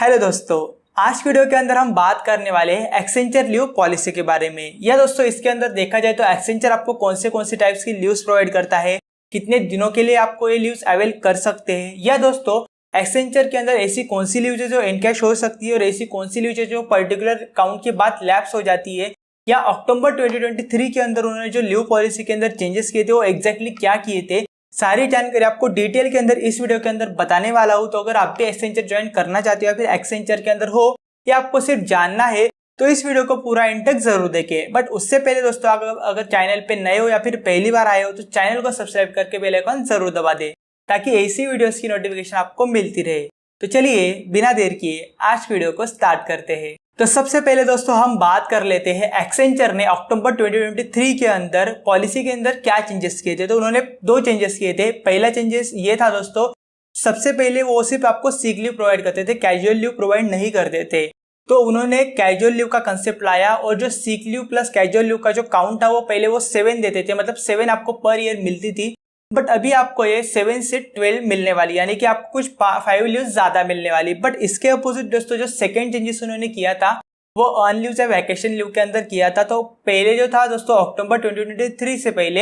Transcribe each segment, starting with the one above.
Hello दोस्तों, आज की वीडियो के अंदर हम बात करने वाले हैं एक्सेंचर लीव पॉलिसी के बारे में। या दोस्तों, इसके अंदर देखा जाए तो एक्सेंचर आपको कौन से टाइप्स की लीव्स प्रोवाइड करता है, कितने दिनों के लिए आपको ये लीव्स अवेल कर सकते हैं। या दोस्तों, एक्सेंचर के अंदर ऐसी कौन सी लीव्स है जो एनकैश हो सकती है और ऐसी कौन सी लीव्स है जो पर्टिकुलर काउंट के बाद लैप्स हो जाती है। या अक्टूबर 2023 के अंदर उन्होंने जो लीव पॉलिसी के अंदर चेंजेस किए थे वो एग्जैक्टली क्या किए थे, सारी जानकारी आपको डिटेल के अंदर इस वीडियो के अंदर बताने वाला हूं। तो अगर आप भी एक्सेंचर ज्वाइन करना चाहते हो या फिर एक्सेंचर के अंदर हो या आपको सिर्फ जानना है तो इस वीडियो को पूरा एंड तक जरूर देखें। बट उससे पहले दोस्तों, अगर चैनल पे नए हो या फिर पहली बार आए हो तो चैनल को सब्सक्राइब करके बेल आइकन जरूर दबा दे ताकि ऐसी वीडियोस की नोटिफिकेशन आपको मिलती रहे। तो चलिए बिना देर किए आज वीडियो को स्टार्ट करते हैं। तो सबसे पहले दोस्तों हम बात कर लेते हैं एक्सेंचर ने अक्टूबर 2023 के अंदर पॉलिसी के अंदर क्या चेंजेस किए थे। तो उन्होंने दो चेंजेस किए थे। पहला चेंजेस ये था दोस्तों, सबसे पहले वो सिर्फ आपको सिक लीव प्रोवाइड करते थे, कैजुअल लीव प्रोवाइड नहीं करते थे। तो उन्होंने कैजुअल लीव का कंसेप्ट लाया और जो sick leave plus casual leave का जो काउंट था वो पहले वो 7 देते थे, मतलब 7 आपको पर ईयर मिलती थी। बट अभी आपको ये 7 से 12 मिलने वाली, यानी कि आपको कुछ 5 लीव ज्यादा मिलने वाली। बट इसके अपोजिट दोस्तों जो सेकंड चेंजेस उन्होंने किया था वो अर्न लीव या वैकेशन लीव के अंदर किया था। तो पहले जो था दोस्तों, अक्टूबर 2023 से पहले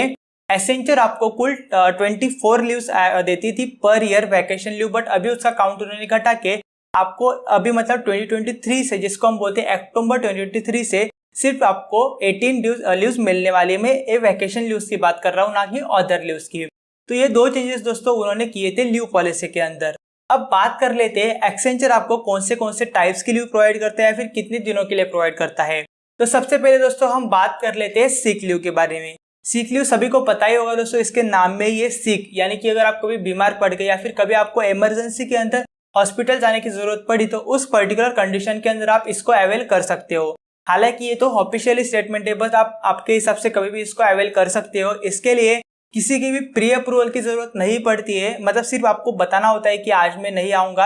एसेंचर आपको कुल 24 लीव्स देती थी per year vacation leave. But अभी उसका काउंट उन्होंने घटा के आपको अभी मतलब 2023 से, जिसको हम बोलते हैं अक्टूबर 2023 से, सिर्फ आपको 18 लीव्स मिलने वाली। मैं ये वैकेशन लीव्स की बात कर रहा हूँ, ना कि अदर लीव्स की। तो ये दो चेंजेस दोस्तों उन्होंने किए थे लीव पॉलिसी के अंदर। अब बात कर लेते हैं एक्सेंचर आपको कौन से टाइप्स की लीव प्रोवाइड करता है या फिर कितने दिनों के लिए प्रोवाइड करता है। तो सबसे पहले दोस्तों हम बात कर लेते हैं सिक लीव के बारे में। सिक लीव सभी को पता ही होगा दोस्तों, इसके नाम में ही है सिक, यानी कि अगर आप कभी बीमार पड़ गए या फिर कभी आपको इमरजेंसी के अंदर हॉस्पिटल जाने की जरूरत पड़ी तो उस पर्टिकुलर कंडीशन के अंदर आप इसको अवेल कर सकते हो। हालांकि ये तो ऑफिशियली स्टेटमेंट है, बस आप आपके हिसाब से कभी भी इसको अवेल कर सकते हो। इसके लिए किसी की भी प्री अप्रूवल की जरूरत नहीं पड़ती है, मतलब सिर्फ आपको बताना होता है कि आज मैं नहीं आऊंगा।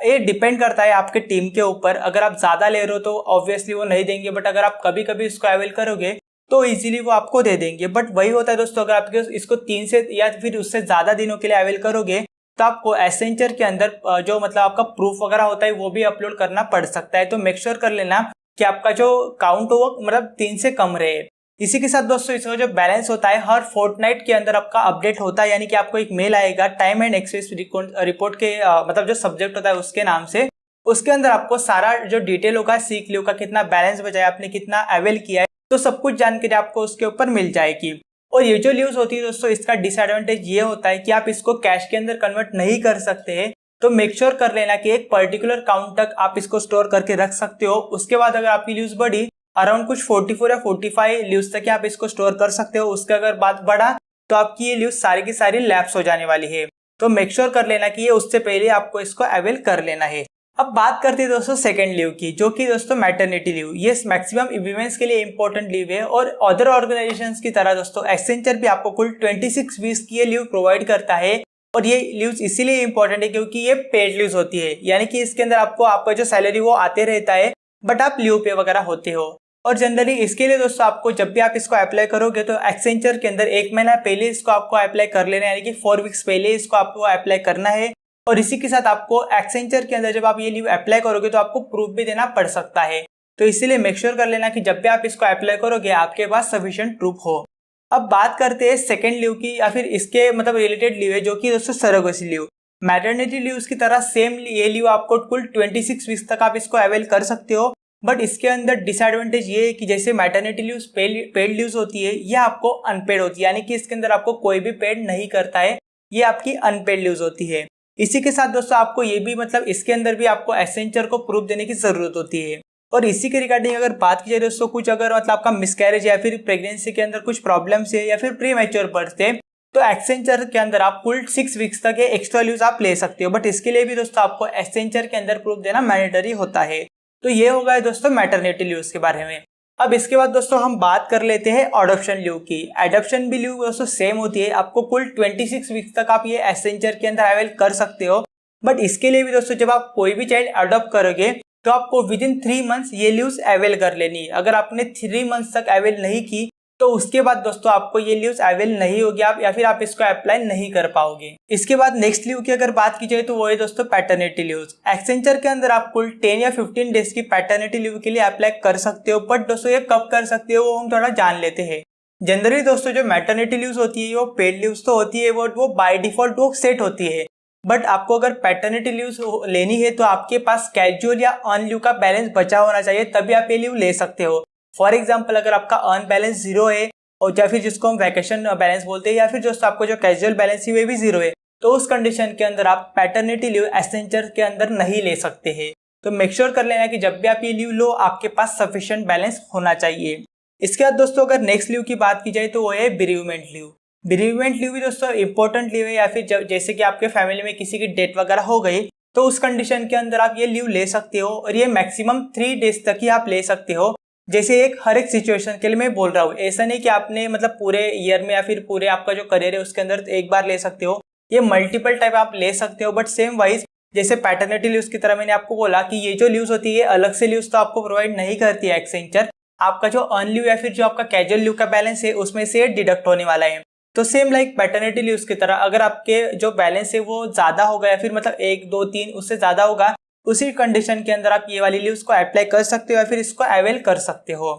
ये डिपेंड करता है आपके टीम के ऊपर। अगर आप ज्यादा ले रहे हो तो ऑब्वियसली वो नहीं देंगे, बट अगर आप कभी कभी इसको अवेल करोगे तो इजीली वो आपको दे देंगे। बट वही होता है दोस्तों, अगर आप इसको 3 से या फिर उससे ज्यादा दिनों के लिए अवेल करोगे तो आपको एसेंचर के अंदर जो मतलब आपका प्रूफ वगैरह होता है वो भी अपलोड करना पड़ सकता है। तो मेक श्योर कर लेना कि आपका जो काउंट हो वो मतलब 3 से कम रहे। इसी के साथ दोस्तों इसका जो बैलेंस होता है हर फोर्टनाइट के अंदर आपका अपडेट होता है, यानी कि आपको एक मेल आएगा टाइम एंड एक्सेस रिपोर्ट के मतलब जो सब्जेक्ट होता है उसके नाम से। उसके अंदर आपको सारा जो डिटेल होगा सिक लीव का, कितना बैलेंस बचा है, आपने कितना अवेल किया है, तो सब कुछ जानकारी आपको उसके ऊपर मिल जाएगी। और ये जो लीव्स होती है दोस्तों, इसका डिसएडवांटेज ये होता है कि आप इसको कैश के अंदर कन्वर्ट नहीं कर सकते हैं। तो मेक श्योर कर लेना कि एक पर्टिकुलर काउंट तक आप इसको स्टोर करके रख सकते हो। उसके बाद अगर आपकी लीव्स बढ़ी अराउंड कुछ 44 या 45 लीव्स तक आप इसको स्टोर कर सकते हो। उसके अगर बात बढ़ा तो आपकी ये लीव्स सारी की सारी लैप्स हो जाने वाली है। तो मेक श्योर कर लेना कि ये उससे पहले आपको इसको अवेल कर लेना है। अब बात करते हैं दोस्तों सेकंड लीव की, जो कि दोस्तों मैटरनिटी लीव। ये मैक्सिमम वीमेंस के लिए इंपॉर्टेंट लीव है और अदर ऑर्गेनाइजेशंस की तरह दोस्तों एक्सेंचर भी आपको कुल 26 वीक्स की ये लीव प्रोवाइड करता है। और ये लीव्स इसीलिए इंपॉर्टेंट है क्योंकि ये पेड लीव्स होती है, यानी कि इसके अंदर आपको आपका जो सैलरी वो आते रहता है बट आप लीव पे वगैरह होते हो। और जनरली इसके लिए दोस्तों आपको जब भी आप इसको अप्लाई करोगे तो एक्सेंचर के अंदर 1 महीना पहले इसको आपको अप्लाई कर लेना है, यानी कि 4 वीक्स पहले इसको आपको अप्लाई करना है। और इसी के साथ आपको एक्सेंचर के अंदर जब आप ये लीव अप्लाई करोगे तो आपको प्रूफ भी देना पड़ सकता है। तो इसीलिए मेक श्योर कर लेना कि जब भी आप इसको अप्लाई करोगे आपके पास सफिशिएंट प्रूफ हो। अब बात करते हैं सेकंड लीव की, या फिर इसके मतलब रिलेटेड लीव है, जो कि दोस्तों सरोगेसी लीव। मैटरनिटी लीव की तरह सेम ये लीव आपको कुल 26 वीक्स तक आप इसको अवेल कर सकते हो। बट इसके अंदर डिसएडवांटेज ये है कि जैसे मैटरनिटी लीव्स पेड लीव्स होती है, ये आपको अनपेड होती है, यानी कि इसके अंदर आपको कोई भी पेड नहीं करता है, ये आपकी अनपेड लीव्स होती है। इसी के साथ दोस्तों आपको ये भी मतलब इसके अंदर भी आपको एसेंचर को प्रूफ देने की जरूरत होती है। और इसी के रिगार्डिंग अगर बात की जाए दोस्तों, कुछ अगर मतलब आपका मिसकैरेज या फिर प्रेगनेंसी के अंदर कुछ प्रॉब्लम्स है या फिर प्री मैच्योर बर्थ है तो एक्सेंचर के अंदर आप कुल 6 वीक्स तक एक्स्ट्रा लीव्स आप ले सकते हो। बट इसके लिए भी दोस्तों आपको एसेंचर के अंदर प्रूफ देना मैंडेटरी होता है। तो ये हो गया दोस्तों मैटरनिटी लीव्स के बारे में। अब इसके बाद दोस्तों हम बात कर लेते हैं अडॉप्शन लीव की। अडॉप्शन भी लीव दोस्तों सेम होती है, आपको कुल 26 वीक्स तक आप ये एसेंचर के अंदर अवेल कर सकते हो। बट इसके लिए भी दोस्तों जब आप कोई भी चाइल्ड अडॉप्ट करोगे तो आपको विद इन 3 मंथ्स ये लीव्स अवेल कर लेनी है। अगर आपने 3 मंथ्स तक अवेल नहीं की तो उसके बाद दोस्तों आपको ये लीव्स अवेल नहीं होगी आप या फिर आप इसको अप्लाई नहीं कर पाओगे। इसके बाद नेक्स्ट लीव की अगर बात की जाए तो वो है दोस्तों पैटर्निटी लीव्स। एक्सेंचर के अंदर आप कुल 10 या 15 डेज की पैटर्निटी लीव के लिए अप्लाई कर सकते हो, बट दोस्तों ये कब कर सकते हो वो हम थोड़ा जान लेते हैं। जनरली दोस्तों जो मैटरनिटी लीव्स होती है वो पेड लीव्स तो होती है, वो बाय डिफॉल्ट वो सेट होती है, बट आपको अगर पैटर्निटी लीव्स लेनी है तो आपके पास कैजुअल या अर्न लीव का बैलेंस बचा होना चाहिए, तभी आप ये लीव ले सकते हो। फॉर एग्जाम्पल अगर आपका अर्न बैलेंस 0 है और या फिर जिसको हम वैकेशन बैलेंस बोलते हैं, या फिर दोस्तों आपको जो कैजुअल बैलेंस है वो भी 0 है, तो उस कंडीशन के अंदर आप पैटर्निटी लीव एक्सेंचर के अंदर नहीं ले सकते हैं। तो मेक श्योर कर लेना कि जब भी आप ये लीव लो आपके पास सफिशिएंट बैलेंस होना चाहिए। इसके बाद दोस्तों अगर नेक्स्ट लीव की बात की जाए तो वो है बेरीवमेंट लीव। बेरीवमेंट लीव भी दोस्तों इंपॉर्टेंट लीव है, या फिर जैसे कि आपके फैमिली में किसी की डेथ वगैरह हो गई तो उस कंडीशन के अंदर आप ये लीव ले सकते हो, और ये मैक्सिमम 3 डेज तक ही आप ले सकते हो। जैसे हर एक सिचुएशन के लिए मैं बोल रहा हूँ, ऐसा नहीं कि आपने मतलब पूरे ईयर में या फिर पूरे आपका जो करियर है उसके अंदर एक बार ले सकते हो, ये मल्टीपल टाइप आप ले सकते हो। बट सेम वाइज जैसे पैटर्निटी लीव्स की तरह मैंने आपको बोला कि ये जो लीव्स होती है अलग से लीव्स तो आपको प्रोवाइड नहीं करती है एक्सेंचर, आपका जो अर्न लीव या फिर जो आपका कैजुअल लीव का बैलेंस है उसमें से डिडक्ट होने वाला है। तो सेम लाइक पैटर्निटी लीव्स की तरह अगर आपके जो बैलेंस है वो ज्यादा होगा या फिर मतलब 1 2 3 उससे ज्यादा होगा, उसी कंडीशन के अंदर आप ये वाली लीव्स को अप्लाई कर सकते हो या फिर इसको अवेल कर सकते हो।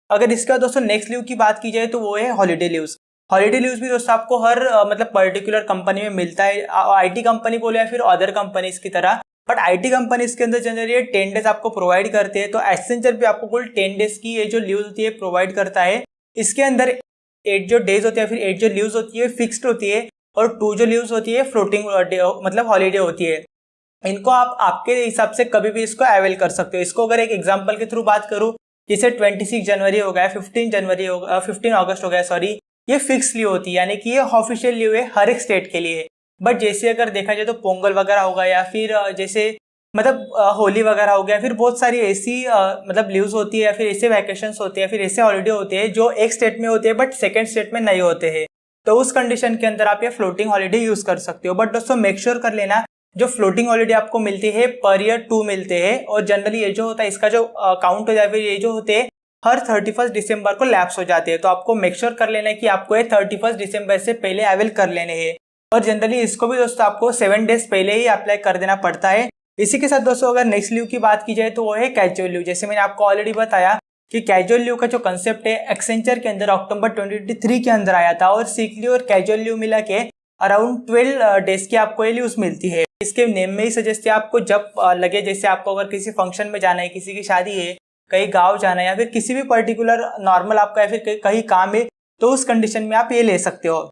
अगर इसके बाद दोस्तों नेक्स्ट लीव की बात की जाए तो वो है हॉलीडे लीव्स। हॉलीडे लीव्स भी दोस्तों आपको हर मतलब पर्टिकुलर कंपनी में मिलता है, आईटी कंपनी बोले या फिर अदर कंपनीज की तरह, बट आईटी कंपनीज के अंदर जनरली 10 डेज आपको प्रोवाइड करते हैं। तो एक्सेंचर भी आपको कुल 10 डेज की ये जो लीव होती है प्रोवाइड करता है। इसके अंदर 8 जो डेज होती है फिर 8 जो लीव्स होती है फिक्स्ड होती है, और 2 जो लीव्स होती है फ्लोटिंग मतलब हॉलीडे होती है। इनको आप आपके हिसाब से कभी भी इसको अवेल कर सकते हो। इसको अगर एक एग्जांपल के थ्रू बात करूं, जैसे 26 जनवरी हो गया, 15 अगस्त हो गया सॉरी, ये फिक्स लीव होती है, यानी कि ये ऑफिशियल लीव है हर एक स्टेट के लिए। बट जैसे अगर देखा जाए तो पोंगल वगैरह होगा या फिर जैसे मतलब होली वगैरह हो गया, फिर बहुत सारी ऐसी मतलब लीव्स होती है या फिर ऐसे वैकेशंस होते हैं, फिर ऐसे हॉलीडे होते हैं जो एक स्टेट में होते हैं बट सेकेंड स्टेट में नहीं होते हैं। तो उस कंडीशन के अंदर आप ये फ्लोटिंग हॉलीडे यूज कर सकते हो। बट दोस्तों मेक श्योर कर लेना जो फ्लोटिंग हॉलीडे आपको मिलती है पर ईयर 2 मिलते हैं, और जनरली ये जो होता है इसका जो काउंट हो जाए फिर ये जो होते हैं हर 31 दिसंबर को लैप्स हो जाते हैं। तो आपको मेक श्योर कर लेना है कि आपको ये 31 दिसंबर से पहले अवेल कर लेने हैं, और जनरली इसको भी दोस्तों आपको 7 डेज पहले ही अप्लाई कर देना पड़ता है। इसी के साथ दोस्तों अगर नेक्स्ट लीव की बात की जाए तो वो है कैजुअल लीव। जैसे मैंने आपको ऑलरेडी बताया कि कैजुअल लीव का जो कंसेप्ट है एक्सेंचर के अंदर अक्टूबर 2023 के अंदर आया था, और सिक लीव और कैजुअल लीव मिला के अराउंड 12 डेज की आपको ये लीव्स मिलती है। इसके नेम में ही सजेस्ट है आपको जब लगे, जैसे आपको अगर किसी फंक्शन में जाना है, किसी की शादी है, कहीं गाँव जाना है, या फिर किसी भी पर्टिकुलर नॉर्मल आपका या फिर कहीं काम है, तो उस कंडीशन में आप ये ले सकते हो।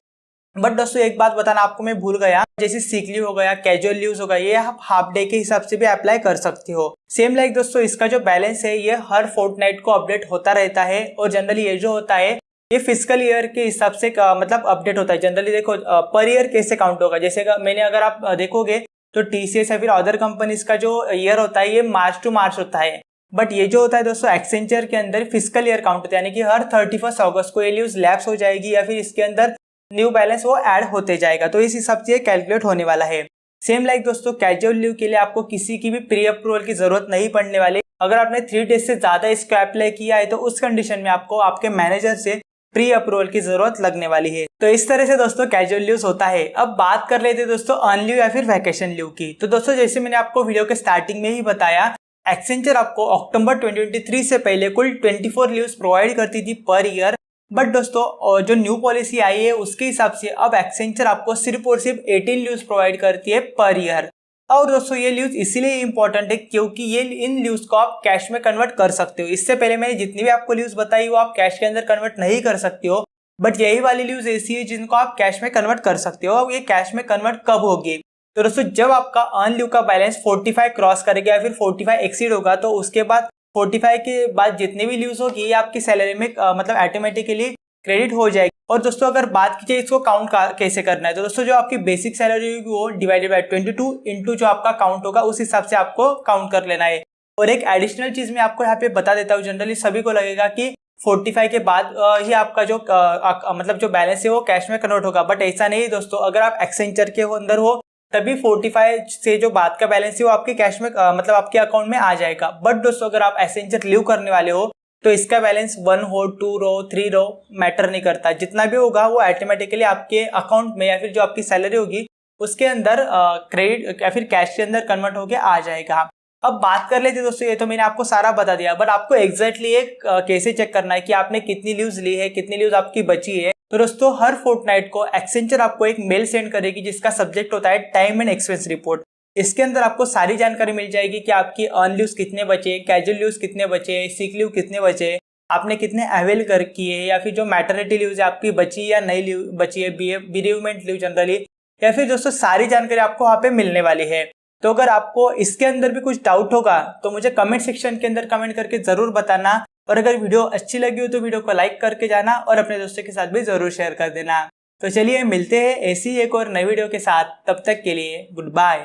बट दोस्तों एक बात बताना आपको मैं भूल गया, जैसे सिक लीव हो गया, कैजुअल लीव्स हो गया, ये आप हाफ डे के हिसाब से भी अप्लाई कर सकते हो। सेम लाइक दोस्तों इसका जो बैलेंस है ये हर फोर्टनाइट को अपडेट होता रहता है, और जनरली ये जो होता है ये फिजिकल ईयर के हिसाब से मतलब अपडेट होता है। जनरली देखो पर ईयर कैसे काउंट होगा, जैसे मैंने अगर आप देखोगे तो टीसीएस या फिर अदर कंपनीज का जो ईयर होता है ये मार्च टू मार्च होता है, बट ये जो होता है दोस्तों एक्सेंचर के अंदर फिजिकल ईयर काउंट होता है, यानी कि हर 31 अगस्त को ये लीव्स लैप्स हो जाएगी या फिर इसके अंदर न्यू बैलेंस वो ऐड होते जाएगा। तो इस हिसाब से कैलकुलेट होने वाला है। सेम लाइक दोस्तों कैजुअल लीव के लिए आपको किसी की भी प्री अप्रूवल की जरूरत नहीं पड़ने वाली। अगर आपने 3 डेज से ज्यादा इसको अप्लाई किया है तो उस कंडीशन में आपको आपके मैनेजर से प्री अप्रूवल की जरूरत लगने वाली है। तो इस तरह से दोस्तों कैजुअल लीव्स होता है। अब बात कर लेते हैं दोस्तों अर्न लीव या फिर वैकेशन लीव की। तो दोस्तों जैसे मैंने आपको वीडियो के स्टार्टिंग में ही बताया, एक्सेंचर आपको अक्टूबर 2023 से पहले कुल 24 लीव्स प्रोवाइड करती थी पर ईयर, बट दोस्तों जो न्यू पॉलिसी आई है उसके हिसाब से अब एक्सेंचर आपको सिर्फ और सिर्फ 18 लीव्स प्रोवाइड करती है पर ईयर। और दोस्तों ये लीव्स इसीलिए इंपॉर्टेंट है क्योंकि ये इन लीव्स को आप कैश में कन्वर्ट कर सकते हो। इससे पहले मैंने जितनी भी आपको लीव्स बताई वो आप कैश के अंदर कन्वर्ट नहीं कर सकते हो, बट यही वाली लीव्स ऐसी है जिनको आप कैश में कन्वर्ट कर सकते हो। अब ये कैश में कन्वर्ट कब होगी, तो दोस्तों जब आपका अर्न लीव का बैलेंस 45 क्रॉस करेगा या फिर 45 एक्सीड होगा, तो उसके बाद 45 के बाद जितनी भी लीव्स होगी ये आपकी सैलरी में मतलब ऑटोमेटिकली क्रेडिट हो जाएगी। और दोस्तों अगर बात की जाए इसको काउंट कैसे करना है, तो दोस्तों जो आपकी बेसिक सैलरी होगी वो डिवाइडेड बाय 22 इंटू जो आपका काउंट होगा उस हिसाब से आपको काउंट कर लेना है। और एक एडिशनल चीज मैं आपको यहाँ पे बता देता हूँ, जनरली सभी को लगेगा कि 45 के बाद ही आपका जो मतलब जो बैलेंस है वो कैश में कन्वर्ट होगा, बट ऐसा नहीं दोस्तों। अगर आप एक्सेंचर के अंदर हो तभी 45 से जो बाद का बैलेंस है वो आपके कैश में मतलब आपके अकाउंट में आ जाएगा। बट दोस्तों अगर आप एक्सेंचर लीव करने वाले हो तो इसका बैलेंस 1 हो, 2 रो, 3 रो मैटर नहीं करता, जितना भी होगा वो ऑटोमेटिकली आपके अकाउंट में या फिर जो आपकी सैलरी होगी उसके अंदर क्रेडिट या फिर कैश के अंदर कन्वर्ट होके आ जाएगा। अब बात कर लेते दोस्तों, ये तो मैंने आपको सारा बता दिया, बट आपको एग्जैक्टली एक कैसे चेक करना है कि आपने कितनी लीव्स ली है, कितनी लीव्स आपकी बची है। तो दोस्तों हर फोर्टनाइट को एक्सेंचर आपको एक मेल सेंड करेगी जिसका सब्जेक्ट होता है टाइम एंड एक्सपेंस रिपोर्ट। इसके अंदर आपको सारी जानकारी मिल जाएगी कि आपकी अर्न लीव्स कितने बचे, कैजुअल लीव्स कितने बचे, सिक लीव कितने बचे, आपने कितने अवेल कर किए, या फिर जो मैटरनिटी लीव्स है आपकी बची या नहीं लीव बची है, बिरीवमेंट लीव जनरली, या फिर दोस्तों सारी जानकारी आपको वहाँ पे मिलने वाली है। तो अगर आपको इसके अंदर भी कुछ डाउट होगा तो मुझे कमेंट सेक्शन के अंदर कमेंट करके जरूर बताना, और अगर वीडियो अच्छी लगी हो तो वीडियो को लाइक करके जाना और अपने दोस्तों के साथ भी जरूर शेयर कर देना। तो चलिए मिलते हैं ऐसी एक और नई वीडियो के साथ, तब तक के लिए गुड बाय।